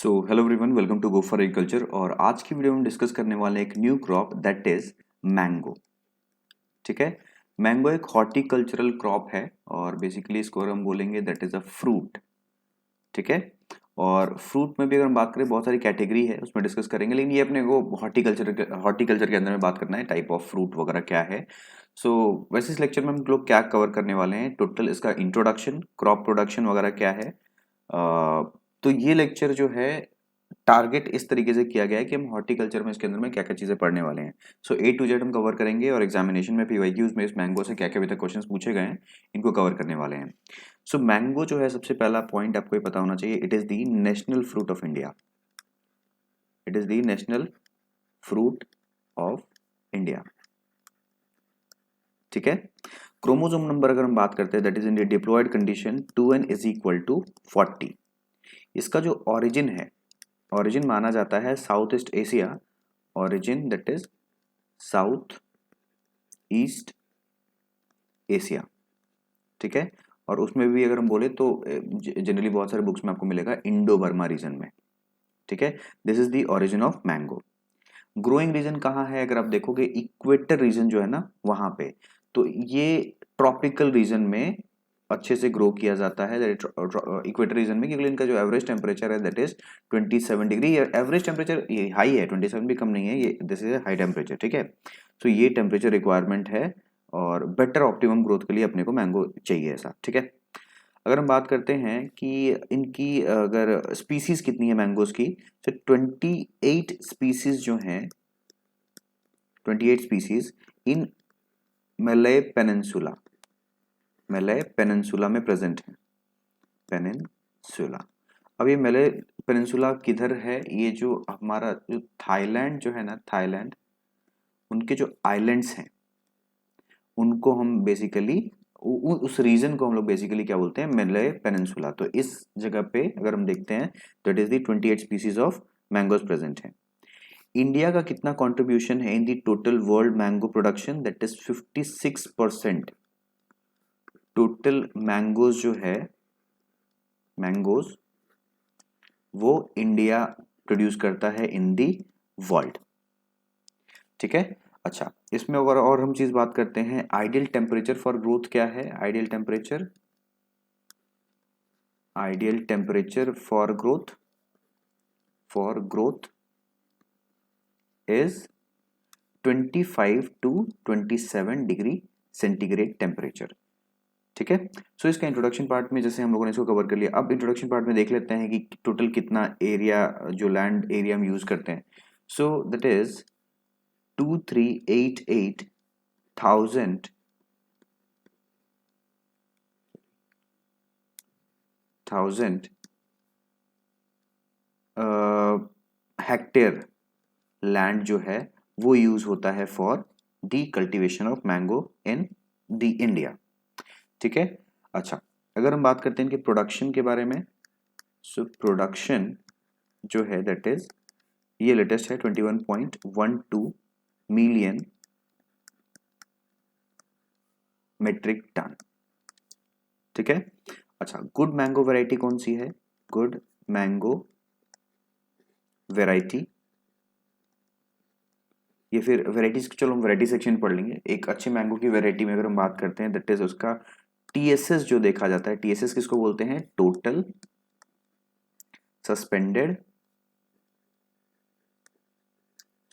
So hello everyone, welcome to go for agriculture. और आज की वीडियो में डिस्कस करने वाले हैं एक new crop that is mango. ठीक है। मैंगो एक हॉर्टिकल्चरल क्रॉप है और बेसिकली इसको अगर हम बोलेंगे दैट इज अ फ्रूट। ठीक है। और फ्रूट में भी अगर हम बात करें बहुत सारी कैटेगरी है, उसमें डिस्कस करेंगे, लेकिन ये अपने को हॉर्टिकल्चर के अंदर में बात करना है, टाइप ऑफ फ्रूट वगैरह क्या है। वैसे इस लेक्चर में हम लोग क्या कवर करने वाले हैं, टोटल इसका इंट्रोडक्शन, क्रॉप प्रोडक्शन वगैरह क्या है। तो ये लेक्चर जो है टारगेट इस तरीके से किया गया है कि हम हॉर्टिकल्चर में इसके अंदर में क्या क्या चीजें पढ़ने वाले हैं। ए टू जेड हम कवर करेंगे और एग्जामिनेशन में पीवाईक्यूज में इस मैंगो से क्या क्या अभी तक क्वेश्चंस पूछे गए हैं, इनको कवर करने वाले हैं। मैंगो जो है, सबसे पहला पॉइंट आपको ये पता होना चाहिए, it is the national fruit of India. It is the national fruit of India. ठीक है। क्रोमोसोम नंबर अगर हम बात करते हैं, that is in the diploid condition 2n is equal to 40। इसका जो ओरिजिन है, ओरिजिन माना जाता है South East Asia, origin that is South East Asia. ठीक है। और उसमें भी अगर हम बोले तो जनरली बहुत सारे बुक्स में आपको मिलेगा इंडो बर्मा रीजन में। ठीक है। This is the origin of mango. Growing region कहाँ है, अगर आप देखोगे इक्वेटर रीजन जो है ना वहां पे, तो ये ट्रॉपिकल रीजन में अच्छे से ग्रो किया जाता है इक्वेटर रीजन में, क्योंकि इनका जो एवरेज टेम्परेचर है that is 27 degree. Average temperature ये हाई है, 27 भी कम नहीं है, ये दिस इज हाई टेम्परेचर। ठीक है। ये टेम्परेचर रिक्वायरमेंट है और बेटर ऑप्टिमम ग्रोथ के लिए अपने को मैंगो चाहिए ऐसा। ठीक है। अगर हम बात करते हैं कि इनकी अगर स्पीसीज कितनी है मैंगोज की, तो 28 स्पीसीज जो हैं, 28 species in Malay peninsula, Malay peninsula में प्रेजेंट है। पेनिनसुला। अब ये मलय पेनिनसुला किधर है, ये जो हमारा जो थाईलैंड जो है ना, थाईलैंड, उनके जो आइलैंड्स हैं उनको हम बेसिकली उस रीजन को हम लोग बेसिकली क्या बोलते हैं, मलय पेनिनसुला। तो इस जगह पे अगर हम देखते हैं तो it is the 28 species of mangoes present है। इंडिया का कितना कंट्रीब्यूशन है in the total world mango production, that is 56%। Total mangoes जो है, मैंगोज वो इंडिया प्रोड्यूस करता है इन दी वर्ल्ड। ठीक है। अच्छा, इसमें अगर और हम चीज बात करते हैं, आइडियल टेम्परेचर फॉर ग्रोथ क्या है, ideal temperature, ideal temperature for growth is 25 to 27 degree centigrade temperature. ठीक है। इसका इंट्रोडक्शन पार्ट में जैसे हम लोगों ने इसको कवर कर लिया, अब इंट्रोडक्शन पार्ट में देख लेते हैं कि टोटल कितना एरिया, जो लैंड एरिया हम यूज करते हैं। दैट इज 2388,000 हेक्टेयर लैंड जो है वो यूज होता है for the cultivation of mango in the India. ठीक है। अच्छा, अगर हम बात करते हैं इनके प्रोडक्शन के बारे में, प्रोडक्शन जो है दैट इज, ये लेटेस्ट है 21.12 मिलियन मेट्रिक टन। ठीक है। अच्छा, गुड मैंगो वैरायटी कौन सी है, गुड मैंगो वैरायटी, ये फिर वैरायटीज, चलो हम वैरायटी सेक्शन पढ़ लेंगे। एक अच्छे मैंगो की वैरायटी में अगर हम बात करते हैं दैट इज उसका टीएसएस जो देखा जाता है, टीएसएस किसको बोलते हैं, टोटल सस्पेंडेड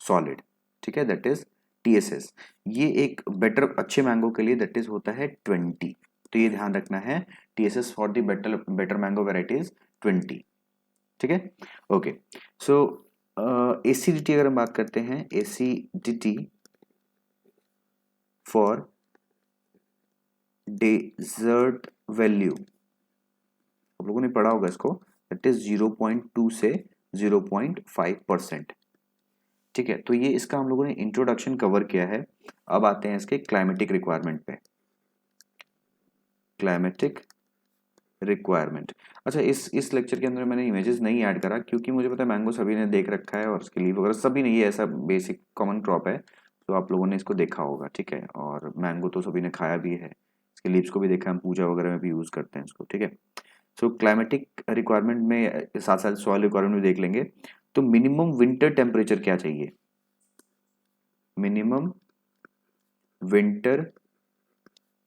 सॉलिड। ठीक है, दैट इज टीएसएस। ये एक बेटर अच्छे मैंगो के लिए दैट इज होता है 20। तो ये ध्यान रखना है, TSS for the better mango varieties 20। ठीक है। ओके। एसिडिटी अगर हम बात करते हैं, एसिडिटी फॉर डेजर्ट वैल्यू, आप लोगों ने पढ़ा होगा इसको, दैट इज 0.2 से 0.5%। ठीक है। तो ये इसका हम लोगों ने इंट्रोडक्शन कवर किया है। अब आते हैं इसके क्लाइमेटिक रिक्वायरमेंट पे। Climatic requirement. अच्छा, इस लेक्चर के अंदर मैंने इमेजेस नहीं ऐड करा क्योंकि मुझे पता है मैंगो सभी ने देख रखा है और उसके लीफ वगैरह सभी ने, ये ऐसा बेसिक कॉमन क्रॉप है, तो आप लोगों ने इसको देखा होगा। ठीक है। और मैंगो तो सभी ने खाया भी है, इसके लीव्स को भी देखा है, हम पूजा वगैरह में भी यूज करते हैं इसको। ठीक है। सो क्लाइमेटिक रिक्वायरमेंट में साथ साथ सॉइल रिक्वायरमेंट भी देख लेंगे। तो मिनिमम विंटर टेम्परेचर क्या चाहिए? Minimum winter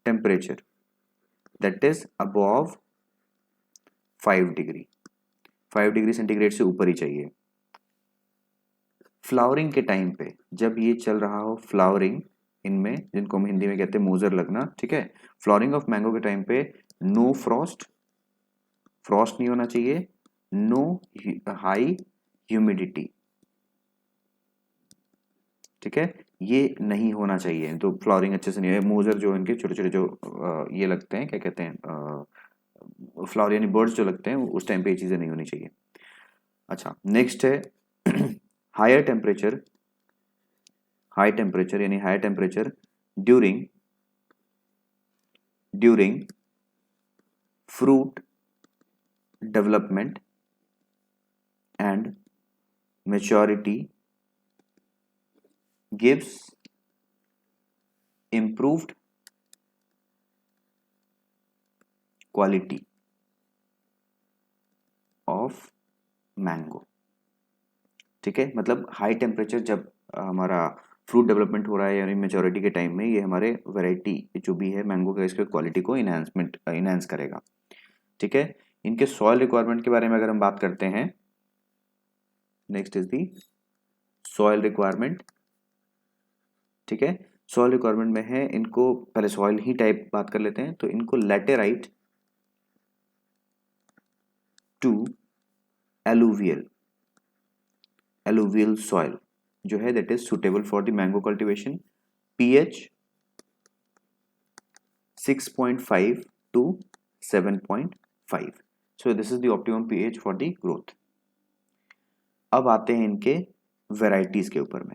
temperature that is above 5 degree, 5 degree centigrade से ऊपर ही चाहिए। फ्लावरिंग के टाइम पे जब ये चल रहा हो, फ्लावरिंग इनमें, जिनको हम हिंदी में कहते हैं मोजर लगना, ठीक है, फ्लावरिंग ऑफ मैंगो के टाइम पे नो फ्रॉस्ट, फ्रॉस्ट नहीं होना चाहिए, नो हाई ह्यूमिडिटी, ठीक है, ये नहीं होना चाहिए। तो फ्लावरिंग अच्छे से नहीं है। मोजर जो इनके छोटे छोटे जो ये लगते हैं, क्या कहते हैं, फ्लावर यानी बर्ड्स जो लगते हैं, उस टाइम पे ये चीज़ें नहीं होनी चाहिए। अच्छा, नेक्स्ट है हायर टेम्परेचर, हाई टेम्परेचर यानी higher temperature during fruit development and maturity gives improved quality of mango। ठीक है, मतलब हाई टेम्परेचर जब हमारा फ्रूट डेवलपमेंट हो रहा है यानी मेच्योरिटी के टाइम में, ये हमारे वैरायटी जो भी है मैंगो का, इसके क्वालिटी को इनहेंस करेगा। ठीक है, इनके सॉइल रिक्वायरमेंट के बारे में अगर हम बात करते हैं, next is the soil requirement. ठीक है, सॉइल रिक्वायरमेंट में है, इनको पहले सॉइल ही टाइप बात कर लेते हैं। तो इनको लैटेराइट टू एलुवियल सॉइल जो है that is suitable for the mango cultivation, pH 6.5 to 7.5। So this is the optimum pH for the growth. अब आते हैं इनके वेराइटीज के ऊपर में।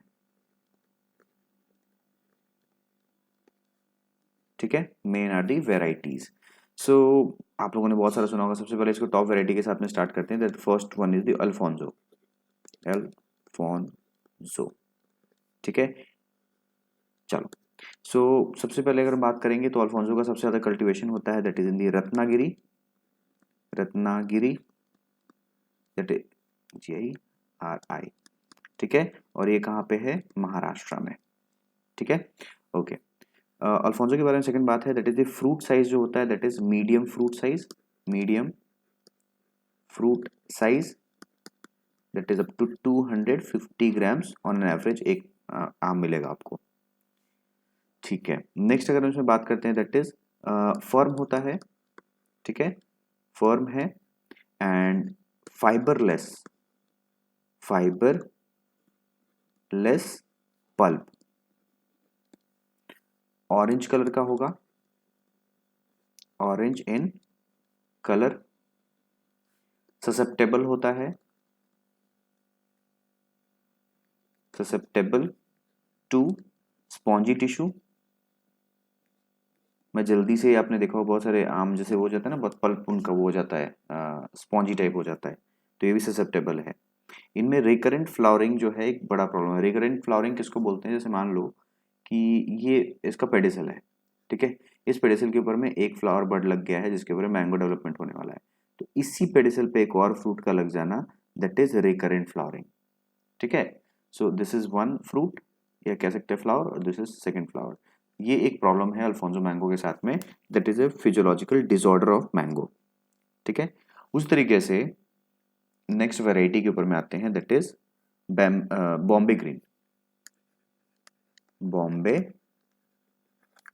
ठीक है, मेन आर दी वेराइटीज। सो आप लोगों ने बहुत सारा सुना होगा। सबसे पहले इसको टॉप वेराइटी के साथ में स्टार्ट करते हैं। That first one is the Alfonso, Alfonso. ठीक है, चलो। सो सबसे पहले अगर बात करेंगे तो अल्फोंसो का सबसे ज्यादा कल्टीवेशन होता है that is in the Ratnagiri, that is GIRI। ठीक है, और ये कहाँ पे है? महाराष्ट्र में। ठीक है, ओके। अल्फोंसो के बारे में सेकंड बात है that is the fruit size जो होता है that is medium fruit size, medium fruit size that is up to 250 grams on an average, एक आम मिलेगा आपको। ठीक है, नेक्स्ट अगर हम इसमें बात करते हैं दैट इज फर्म होता है। ठीक है, फर्म है एंड फाइबरलेस पल्प, ऑरेंज कलर का होगा, ऑरेंज इन कलर, ससेप्टेबल होता है, ससेप्टेबल टू स्पॉन्जी टिश्यू। मैं जल्दी से, आपने देखा हो बहुत सारे आम जैसे हो जाता है ना, बहुत पल्प उनका वो हो जाता है, स्पॉन्जी टाइप हो जाता है, तो ये भी ससेप्टेबल है। इनमें रिकरेंट फ्लावरिंग जो है एक बड़ा प्रॉब्लम है। रिकरेंट फ्लावरिंग किसको बोलते हैं? जैसे मान लो कि ये इसका पेडिसल है, ठीक है, इस पेडिसल के ऊपर में एक फ्लावर बड लग गया है जिसके ऊपर मैंगो डेवलपमेंट होने वाला है, तो इसी पेडिसल पे एक और फ्रूट का लग जाना दैट इज रिकरेंट फ्लावरिंग। ठीक है, so this is one fruit या कह सकते हैं फ्लावर, और दिस इज सेकेंड फ्लावर। ये एक प्रॉब्लम है अल्फोंसो मैंगो के साथ में, that is a physiological disorder of mango. ठीक है, उस तरीके से नेक्स्ट वेराइटी के ऊपर में आते हैं that is Bombay green, Bombay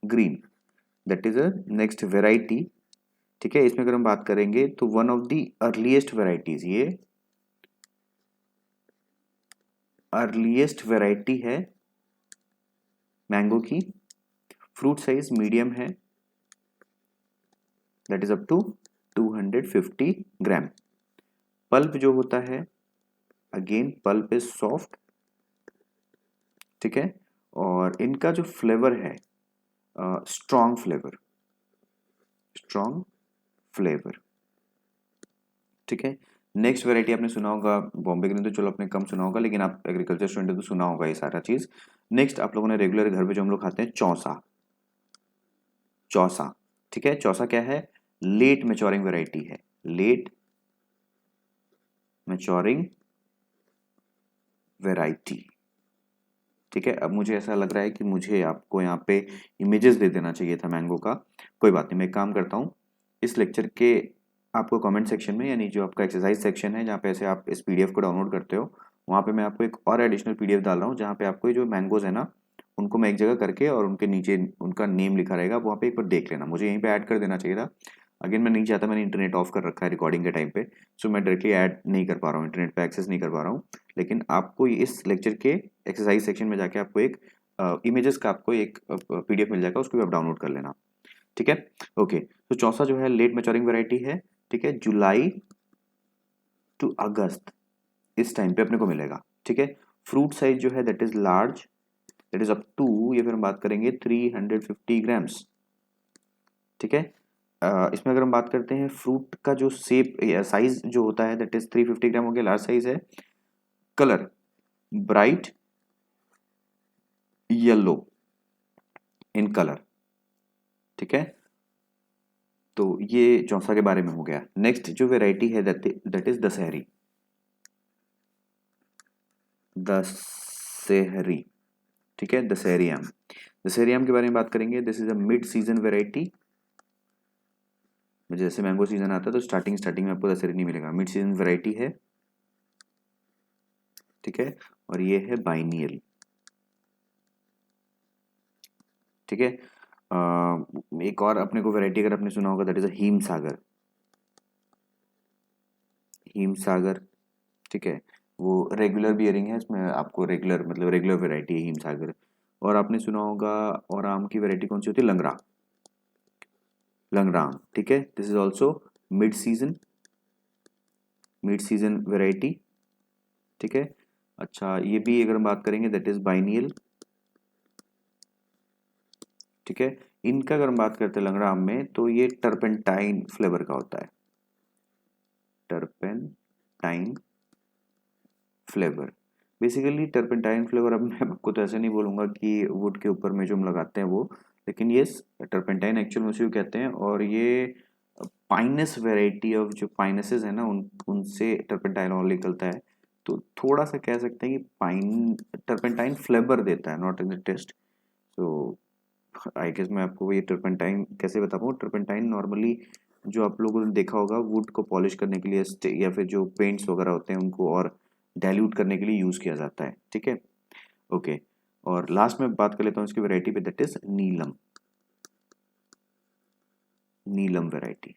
green that is a next variety. ठीक है, इसमें अगर हम बात करेंगे तो one of the earliest varieties, ये अर्लीस्ट वेराइटी है मैंगो की, फ्रूट साइज मीडियम है that is up to 250 gram. Pulp जो होता है, अगेन पल्प इज सॉफ्ट। ठीक है, और इनका जो फ्लेवर है स्ट्रॉन्ग फ्लेवर। ठीक है, नेक्स्ट वेराइटी आपने सुना होगा बॉम्बे ग्रीन, तो चलो आपने कम सुना होगा, लेकिन आप एग्रीकल्चर स्टूडेंट तो सुना होगा ये सारा चीज। नेक्स्ट आप लोगों ने रेगुलर घर पे जो हम लोग खाते हैं चौसा, चौसा। ठीक है, चौसा क्या है? लेट मेच्योरिंग वेराइटी है, लेट मैच्योरिंग वैरायटी। ठीक है, अब मुझे ऐसा लग रहा है कि मुझे आपको यहाँ पे इमेजेस दे देना चाहिए था मैंगो का। कोई बात नहीं, मैं एक काम करता हूँ, इस लेक्चर के आपको कमेंट सेक्शन में, यानी जो आपका एक्सरसाइज सेक्शन है जहाँ पे ऐसे आप इस पीडीएफ को डाउनलोड करते हो, वहाँ पे मैं आपको एक और एडिशनल पीडीएफ डाल रहा हूँ जहाँ पे आपको ये जो मैंगोज है ना, उनको मैं एक जगह करके और उनके नीचे उनका नेम लिखा रहेगा, वहाँ पे एक बार देख लेना। मुझे यहीं पे ऐड कर देना चाहिए था, अगेन मैं नहीं चाहता, मैंने इंटरनेट ऑफ कर रखा है रिकॉर्डिंग के टाइम पे, सो मैं डायरेक्टली ऐड नहीं कर पा रहा हूँ, इंटरनेट पे एक्सेस नहीं कर पा रहा हूँ। लेकिन आपको इस लेक्चर के एक्सरसाइज सेक्शन में जाके आपको एक इमेजेस का आपको एक पीडीएफ मिल जाएगा, उसको भी आप डाउनलोड कर लेना। ठीक है, ओके। तो चौथा जो है लेट मैच्योरिंग वैरायटी है। ठीक है, जुलाई टू अगस्त इस टाइम पे अपने को मिलेगा। ठीक है, फ्रूट साइज जो है that is large, that is up to, ये फिर हम बात करेंगे 350 ग्राम्स। ठीक है, इसमें अगर हम बात करते हैं फ्रूट का जो शेप साइज जो होता है दैट इज 350 ग्राम हो गया, लार्ज साइज है। Colour bright yellow in colour. ठीक है, तो ये चौसा के बारे में हो गया। नेक्स्ट जो वेराइटी है दैट इज दशहरी। दशहरी, ठीक है, दशहरी आम। दशहरी आम के बारे में बात करेंगे, this is a mid season variety. जैसे मैंगो सीजन आता है तो स्टार्टिंग में आपको दशहरी नहीं मिलेगा, मिड सीजन वेराइटी है। ठीक है, और ये है बाइनियल। ठीक है, एक और अपने को वैरायटी अगर आपने सुना होगा that is a Himsagar. Himsagar, ठीक है, वो रेगुलर बियरिंग है, इसमें आपको रेगुलर मतलब रेगुलर वैरायटी है हिम सागर। और आपने सुना होगा और आम की वैरायटी कौन सी होती है, लंगड़ा, लंगड़ा आम। ठीक है, this is also mid season, mid season variety. ठीक है, अच्छा ये भी अगर हम बात करेंगे दैट इज बाइनियल। ठीक है, इनका अगर हम बात करते हैं लंगड़ा आम में तो ये टर्पेंटाइन फ्लेवर का होता है, turpentine flavour. Basically turpentine flavour, अब मैं आपको तो ऐसे नहीं बोलूंगा कि वुड के ऊपर में जो हम लगाते हैं वो, लेकिन ये टर्पेंटाइन एक्चुअल में उसी को कहते हैं। और ये पाइनस वेराइटी ऑफ जो पाइनसेस है ना, उनसे टर्पेंटाइन ऑयल निकलता है। तो थोड़ा सा कह सकते हैं कि पाइन टर्पेंटाइन फ्लेवर देता है, नॉट इन द टेस्ट। तो आई गेस मैं आपको ये टर्पेंटाइन कैसे बता पाऊँ। टर्पेंटाइन नॉर्मली जो आप लोगों ने देखा होगा वुड को पॉलिश करने के लिए या फिर जो पेंट्स वगैरह होते हैं उनको और डाइल्यूट करने के लिए यूज़ किया जाता है। ठीक है, ओके। और लास्ट में बात कर लेता हूँ इसकी वैरायटी पे, that is Neelam. Neelam variety,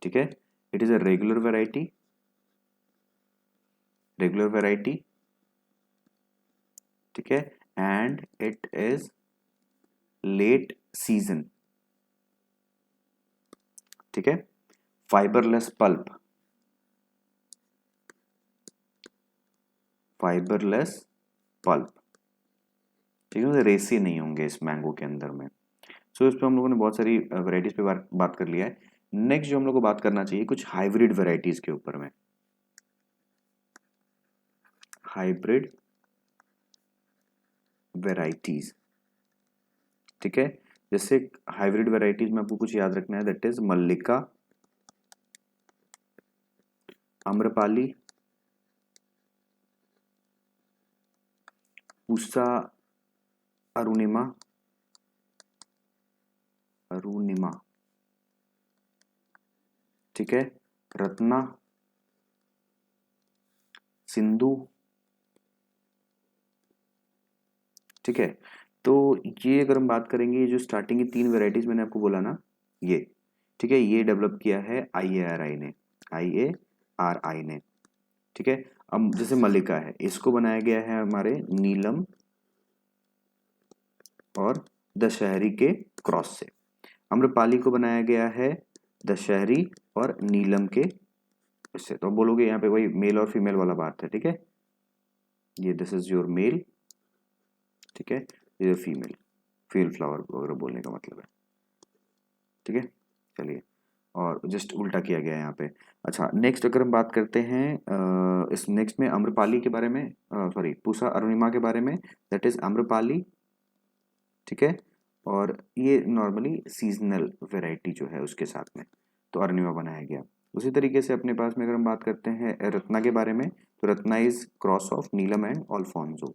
ठीक है, it is a regular variety, regular variety. ठीक है, and it is late season. ठीक है, फाइबरलेस पल्प, फाइबरलेस पल्प। ठीक है, रेसी नहीं होंगे इस मैंगो के अंदर में। सो इस पर हम लोगों ने बहुत सारी वेराइटीज पे बात कर लिया है। नेक्स्ट जो हम लोग को बात करना चाहिए कुछ हाइब्रिड वेराइटीज के ऊपर में। हाइब्रिड वेराइटीज, ठीक है, जैसे हाइब्रिड वेराइटीज में आपको कुछ याद रखना है, दैट इज मल्लिका, आम्रपाली, पूसा अरुणिमा, अरुणिमा। ठीक है, रत्ना, सिंधु। ठीक है, तो ये अगर हम बात करेंगे जो स्टार्टिंग की 3 वेराइटीज मैंने आपको बोला ना, ये ठीक है, ये डेवलप किया है IARI ने, IARI ने। ठीक है, अब जैसे मल्लिका है इसको बनाया गया है हमारे नीलम और दशहरी के क्रॉस से। आम्रपाली को बनाया गया है दशहरी और नीलम के इससे। तो बोलोगे यहाँ पे वही मेल और फीमेल वाला बात है। ठीक है, ये दिस इज योर मेल, ठीक है, ये फीमेल, फील फ्लावर वगैरह बोलने का मतलब है। ठीक है, चलिए, और जस्ट उल्टा किया गया है यहाँ पे। अच्छा नेक्स्ट अगर हम बात करते हैं इस नेक्स्ट में आम्रपाली के बारे में, सॉरी पूसा अरुणिमा के बारे में, दैट इज आम्रपाली। ठीक है, और ये नॉर्मली सीजनल वेराइटी जो है उसके साथ में। तो अरुणिमा बनाया गया। उसी तरीके से अपने पास में अगर हम बात करते हैं रत्ना के बारे में, तो Ratna is cross of Neelam and Alfonso.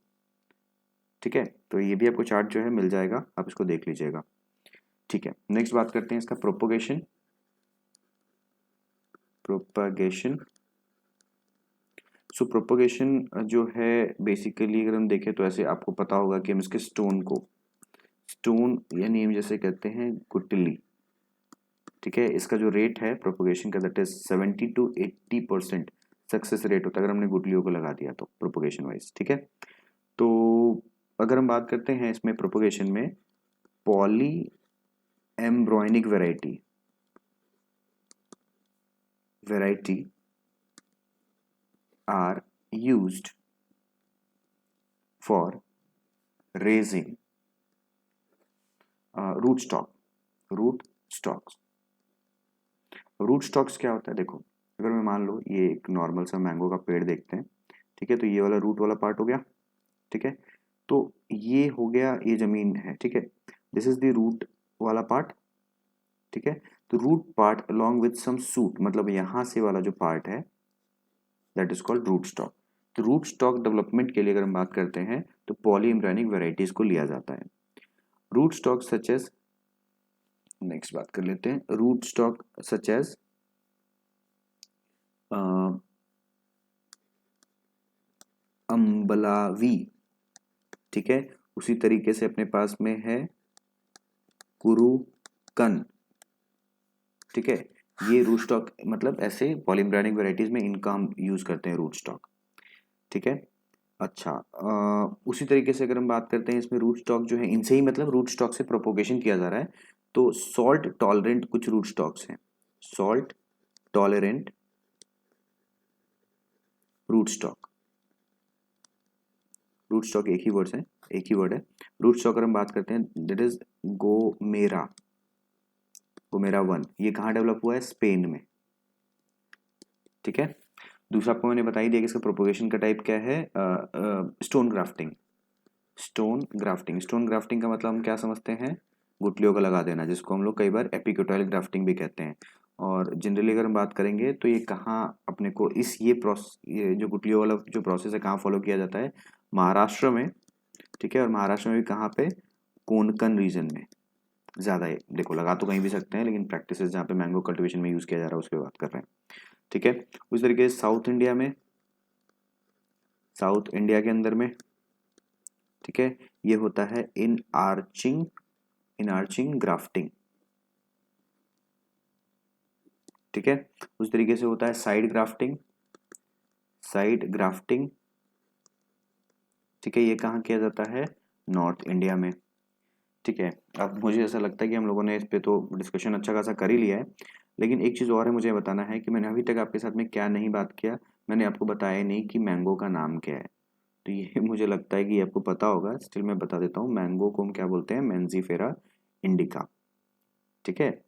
ठीक है, तो ये भी आपको चार्ट जो है मिल जाएगा, आप इसको देख लीजिएगा। ठीक है, नेक्स्ट बात करते हैं इसका प्रोपोगेशन। सो प्रोपोगेशन जो है बेसिकली अगर हम देखें तो ऐसे आपको पता होगा कि हम इसके स्टोन यानी हम जैसे कहते हैं गुटली, ठीक है, इसका जो रेट है प्रोपोगेशन का that is 70 to 80% success rate होता है अगर हमने गुटलियों को लगा दिया तो प्रोपोगेशन वाइज। ठीक है, तो अगर हम बात करते हैं इसमें प्रोपोगेशन में poly embryonic variety are used for raising root stocks क्या होता है, देखो अगर मैं मान लो ये एक नॉर्मल सा मैंगो का पेड़ देखते हैं, ठीक है, तो ये वाला रूट वाला पार्ट हो गया। ठीक है, तो ये हो गया, ये जमीन है। ठीक है, दिस इज द रूट वाला पार्ट। ठीक है, तो root part along with some shoot, मतलब यहाँ से वाला जो पार्ट है that is called root stock. तो रूट स्टॉक डेवलपमेंट के लिए अगर हम बात करते हैं तो पॉली एम्ब्रॉयनिक वेराइटीज को लिया जाता है। Root stock such as, next बात कर लेते हैं, root stock such as Ambalavi. ठीक है, उसी तरीके से अपने पास में है कुरुकन। ठीक है, ये रूट स्टॉक मतलब ऐसे पॉलीम्ब्रानिक वेराइटीज में इनका हम यूज करते हैं रूट स्टॉक। ठीक है, अच्छा उसी तरीके से अगर हम बात करते हैं इसमें रूट स्टॉक जो है इनसे ही मतलब रूट स्टॉक से प्रोपोगेशन किया जा रहा है। तो सॉल्ट टॉलरेंट कुछ रूट स्टॉक्स हैं, सॉल्ट टॉलरेंट रूट स्टॉक एक ही वर्ड है। रूट स्टॉक अगर हम बात करते हैं दैट इज गोमेरा 1, ये कहाँ डेवलप हुआ है, स्पेन में। ठीक है, दूसरा आपको मैंने बता ही दिया कि इसका प्रोपोगेशन का टाइप क्या है, स्टोन ग्राफ्टिंग का मतलब हम क्या समझते हैं, गुटलियों का लगा देना, जिसको हम लोग कई बार एपिक्यूटाइल ग्राफ्टिंग भी कहते हैं। और जनरली अगर हम बात करेंगे तो ये कहाँ अपने को ये जो गुटलियों वाला जो प्रोसेस है कहाँ फॉलो किया जाता है, महाराष्ट्र में। ठीक है, और महाराष्ट्र में भी कहाँ पे, कोंकण रीजन में ज़्यादा है। देखो लगा तो कहीं भी सकते हैं, लेकिन प्रैक्टिसेस जहाँ पे मैंगो कल्टीवेशन में यूज़ किया जा रहा है उसकी बात कर रहे हैं। ठीक है, उस तरीके से साउथ इंडिया के अंदर में, ठीक है, ये होता है इन आर्चिंग ग्राफ्टिंग। ठीक है, उस तरीके से होता है साइड ग्राफ्टिंग। ठीक है, ये कहाँ किया जाता है, नॉर्थ इंडिया में। ठीक है, अब मुझे ऐसा लगता है कि हम लोगों ने इस पे तो डिस्कशन अच्छा खासा कर ही लिया है, लेकिन एक चीज़ और है मुझे बताना है कि मैंने अभी तक आपके साथ में क्या नहीं बात किया, मैंने आपको बताया नहीं कि मैंगो का नाम क्या है। तो ये मुझे लगता है कि आपको पता होगा, स्टिल मैं बता देता हूँ, मैंगो को हम क्या बोलते हैं, मेंजीफेरा इंडिका। ठीक है,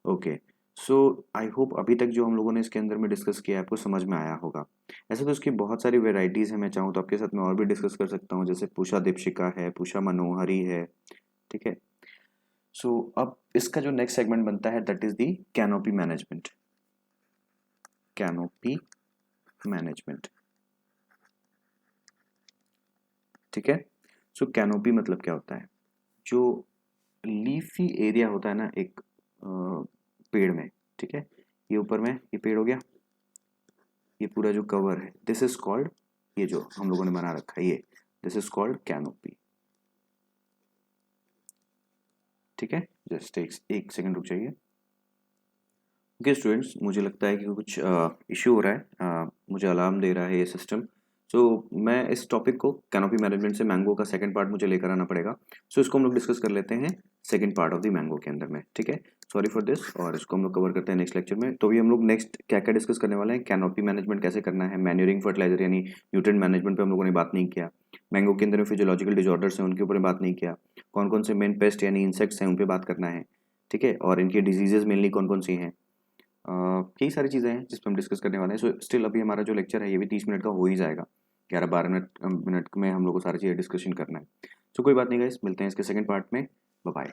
ओके, सो आई होप अभी तक जो हम लोगों ने इसके अंदर में डिस्कस किया आपको समझ में आया होगा। ऐसे तो इसकी बहुत सारी वेराइटीज़ हैं, मैं चाहूँ तो आपके साथ में और भी डिस्कस कर सकता हूँ, जैसे पूषा दीपशिका है, पूषा मनोहरी है। ठीक है, सो अब इसका जो नेक्स्ट सेगमेंट बनता है that is the canopy management. ठीक है, सो कैनोपी मतलब क्या होता है, जो लीफी एरिया होता है ना एक पेड़ में। ठीक है, ये ऊपर में ये पेड़ हो गया, ये पूरा जो कवर है दिस इज कॉल्ड, ये जो हम लोगों ने बना रखा है ये दिस इज कॉल्ड कैनोपी। ठीक है, जस्ट एक सेकंड रुक जाइए। ओके स्टूडेंट्स, मुझे लगता है कि कुछ इश्यू हो रहा है, मुझे अलार्म दे रहा है ये सिस्टम। सो मैं इस टॉपिक को कैनोपी मैनेजमेंट से मैंगो का सेकंड पार्ट मुझे लेकर आना पड़ेगा। सो इसको हम लोग डिस्कस कर लेते हैं second part of the mango के अंदर में। ठीक है, सॉरी फॉर दिस, और इसको हम लोग कवर करते हैं नेक्स्ट लेक्चर में। तो भी हम लोग नेक्स्ट क्या क्या डिस्कस करने वाले हैं, कैनोपी मैनेजमेंट कैसे करना है, मैन्यूरिंग फर्टिलाइजर यानी न्यूट्रिएंट मैनेजमेंट पे हम लोगों ने बात नहीं किया, मैंगो के अंदर में फिजियोलॉजिकल डिसऑर्डर्स हैं उनके ऊपर बात नहीं किया, कौन कौन से मेन पेस्ट यानी इंसेक्ट्स हैं उन पर बात करना है। ठीक है, और इनकी डिजीजेज मेनली कौन कौन सी हैं, कई सारी चीज़ें हैं जिस पर हम डिस्कस करने वाले हैं। सो स्टिल अभी हमारा जो लेक्चर है ये भी 30 मिनट का हो ही जाएगा, 11-12 मिनट में हम लोग को सारी चीज़ें डिस्कशन करना है। सो कोई बात नहीं गाइस, मिलते हैं इसके सेकंड पार्ट में, बाय बाय।